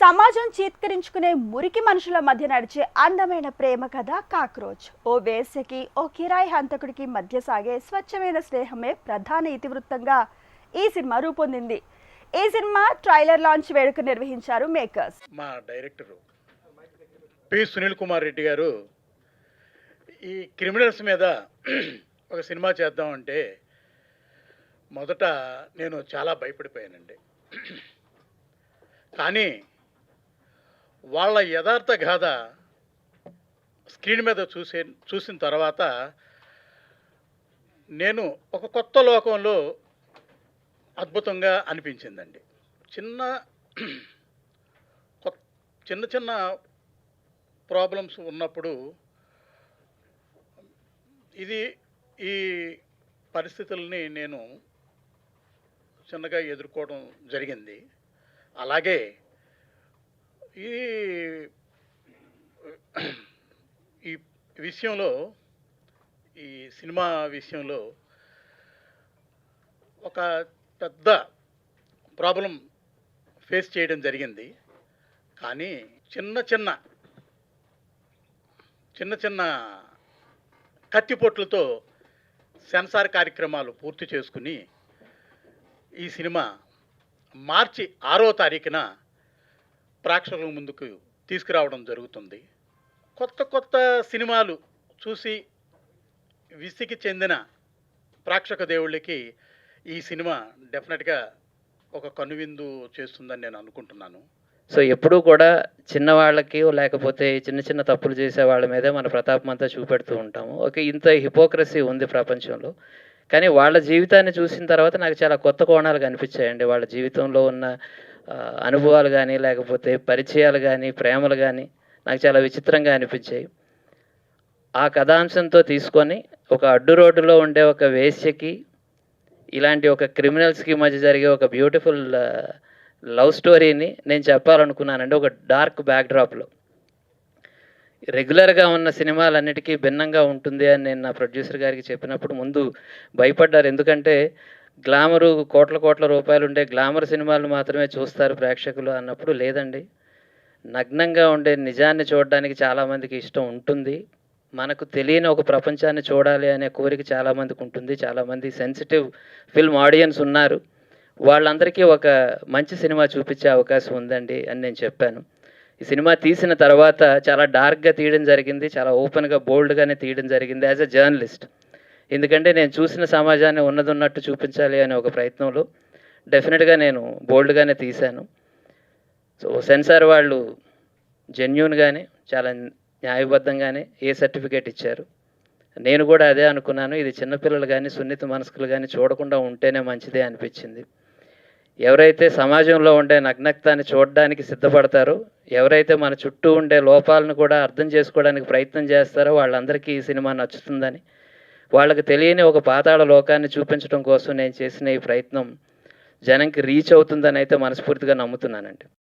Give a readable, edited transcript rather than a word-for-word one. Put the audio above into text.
సమాజం చీత్కరించుకునే మురికి మనుషుల మధ్య నడిచే అందమైన ప్రేమ కథ కాక్రోచ్. ఓ వేశ్యకి ఓ కిరాయి హంతకుడికి మధ్య సాగే స్వచ్ఛమైన స్నేహమే ప్రధాన ఇతివృత్తంగా ఈ సినిమా రూపొందింది. ఈ సినిమా ట్రైలర్ లాంచ్ వేడుక నిర్వహించారు మేకర్స్. మా డైరెక్టర్ పి సునీల్ కుమార్ రెడ్డి గారు ఈ క్రిమినల్స్ మీద ఒక సినిమా చేద్దామంటే మొదట నేను చాలా భయపడిపోయానండి. కానీ వాళ్ళ యథార్థ గాథ స్క్రీన్ మీద చూసిన తర్వాత నేను ఒక కొత్త లోకంలో అద్భుతంగా అనిపించిందండి. చిన్న చిన్న ప్రాబ్లమ్స్ ఉన్నప్పుడు ఈ పరిస్థితుల్ని నేను చిన్నగా ఎదుర్కోవడం జరిగింది. అలాగే ఈ విషయంలో, ఈ సినిమా విషయంలో ఒక పెద్ద ప్రాబ్లం ఫేస్ చేయడం జరిగింది. కానీ చిన్న చిన్న కత్తిపోట్లతో సెన్సార్ కార్యక్రమాలు పూర్తి చేసుకుని ఈ సినిమా మార్చి 6వ తారీఖున ప్రేక్షకుల ముందుకు తీసుకురావడం జరుగుతుంది. కొత్త సినిమాలు చూసి విసిగి చెందిన ప్రేక్షక దేవుళ్ళకి ఈ సినిమా డెఫినెట్గా ఒక కనువిందు చేస్తుందని నేను అనుకుంటున్నాను. సో ఎప్పుడూ కూడా చిన్నవాళ్ళకి లేకపోతే చిన్న తప్పులు చేసే వాళ్ళ మీదే మన ప్రతాపం అంతా చూపెడుతూ ఉంటాము. ఇంత హిపోక్రసీ ఉంది ప్రపంచంలో. కానీ వాళ్ళ జీవితాన్ని చూసిన తర్వాత నాకు చాలా కొత్త కోణాలు కనిపించాయండి. వాళ్ళ జీవితంలో ఉన్న అనుభవాలు కానీ, లేకపోతే పరిచయాలు కానీ, ప్రేమలు కానీ నాకు చాలా విచిత్రంగా అనిపించాయి. ఆ కథాంశంతో తీసుకొని ఒక అడ్డు రోడ్డులో ఉండే ఒక వేశ్యకి, ఇలాంటి ఒక క్రిమినల్స్కి మధ్య జరిగే ఒక బ్యూటిఫుల్ లవ్ స్టోరీని నేను చెప్పాలనుకున్నానండి. ఒక డార్క్ బ్యాక్డ్రాప్లో రెగ్యులర్గా ఉన్న సినిమాలన్నిటికీ భిన్నంగా ఉంటుంది అని నేను నా ప్రొడ్యూసర్ గారికి చెప్పినప్పుడు ముందు భయపడ్డారు. ఎందుకంటే గ్లామరు కోట్ల రూపాయలు ఉండే గ్లామర్ సినిమాలు మాత్రమే చూస్తారు ప్రేక్షకులు అన్నప్పుడు, లేదండి, నగ్నంగా ఉండే నిజాన్ని చూడడానికి చాలామందికి ఇష్టం ఉంటుంది. మనకు తెలియని ఒక ప్రపంచాన్ని చూడాలి అనే కోరిక చాలామందికి ఉంటుంది. చాలామంది సెన్సిటివ్ ఫిల్మ్ ఆడియన్స్ ఉన్నారు. వాళ్ళందరికీ ఒక మంచి సినిమా చూపించే అవకాశం ఉందండి అని నేను చెప్పాను. ఈ సినిమా తీసిన తర్వాత చాలా డార్క్గా తీయడం జరిగింది, చాలా ఓపెన్గా బోల్డ్గానే తీయడం జరిగింది యాజ్ ఎ జర్నలిస్ట్. ఎందుకంటే నేను చూసిన సమాజాన్ని ఉన్నట్టు చూపించాలి అనే ఒక ప్రయత్నంలో డెఫినెట్గా నేను బోల్డ్గానే తీశాను. సో సెన్సార్ వాళ్ళు జెన్యూన్గానే చాలా న్యాయబద్ధంగానే సర్టిఫికేట్ ఇచ్చారు. నేను కూడా అదే అనుకున్నాను. ఇది చిన్నపిల్లలు కానీ, సున్నిత మనస్కులు కానీ చూడకుండా ఉంటేనే మంచిదే అనిపించింది. ఎవరైతే సమాజంలో ఉండే నగ్నత్వాన్ని చూడడానికి సిద్ధపడతారో, ఎవరైతే మన చుట్టూ ఉండే లోపాలను కూడా అర్థం చేసుకోవడానికి ప్రయత్నం చేస్తారో వాళ్ళందరికీ ఈ సినిమా నచ్చుతుందని, వాళ్ళకి తెలియని ఒక పాతాళ లోకాన్ని చూపించడం కోసం నేను చేసిన ఈ ప్రయత్నం జనంకి రీచ్ అవుతుందని అయితే మనస్ఫూర్తిగా నమ్ముతున్నానండి.